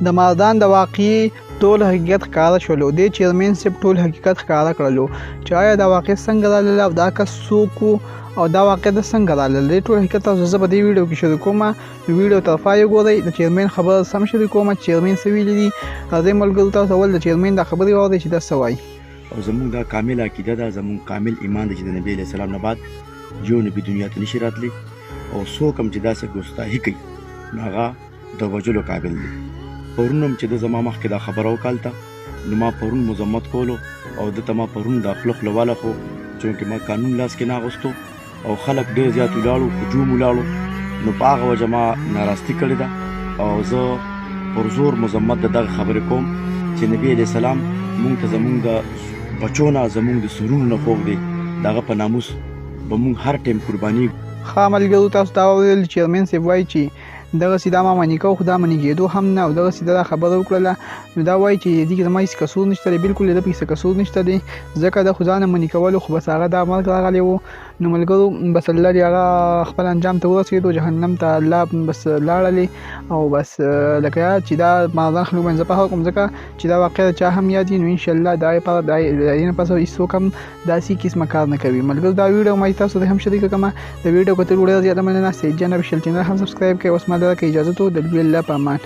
د مردان د واقعي ټول حقیقت ښکاره شولو. دې چیرمین صاحب ټول حقیقت ښکاره کړلو چې آیا دا واقع څنګه راغله او دا کس څوک و او دا واقع د څنګه راغله. دې ټول حقیقت تاسو زه په دې ویډیو کې شریک کوم. نو ویډیو تر پایه وګورئ. د چیرمین خبره سم شریک کوم. چیرمین څه ویلي دي راځئ ملګرو تاسو اول د چیرمین دا خبرې واورئ چې دا څه وایي. او زمونږ دا کامل عقیده ده، زمونږ کامل ایمان دی چې د نبی علیه السلام نه بعد یو نبی دنیا ته نشي راتلی او څوک هم چې داسې ګستاهي کوي نو هغه د وژلو قابل دی. پرون هم چې د زما مخکې دا خبره وکالته نو ما پرون مذمت کولو او دته ما پرون دا خوله خوله واله خو چونکې ما قانون لاس کې نه اغوستو او خلک ډېر زیات ولاړو، هجوم ولاړو، نو په هغه وجه ما ناراستي کړې ده او زه پر زور مذمت د دغه خبرې کوم چې نبی علیه السلام مونږ ته زمونږ د بچو نه زمونږ د سرونو نه خوږ دی، د هغه په ناموس به مونږ هر ټیم قرباني. ښه ملګرو تاسو دا واورئ چیرمین صاحب وایي چې دغسې دا ما منې کوو خو دا منې کېدو هم نه او دغسې دا خبره وکړله. نو دا وایي چې دې کې زما هېڅ قصور نشته دی، بلکل د ده په هېڅ قصور نشته دی ځکه د خو ځانه منې کولو خو بس هغه دا مرګ راغلی و. نو ملګرو بس الله دې هغه خپل انجام ته ورسېدو، جهنم ته الله بس لاړلې او بس لکه یاد چې دا مردان خلکو باندې زه فخر کوم ځکه چې دا واقع د چا هم یاد وي نو انشاءالله د هغې نه پس هېڅوک هم داسې قسمه کار نه کوي. ملګرو دا ویډیو ما تاسو ته هم شریکه کړم. د ویډیو کتل ډېره زیاته مننه. سید جان افیشیل چینل هم سبسکرایب کړئ. اوس ما دغه اجازه تو د الله په امان.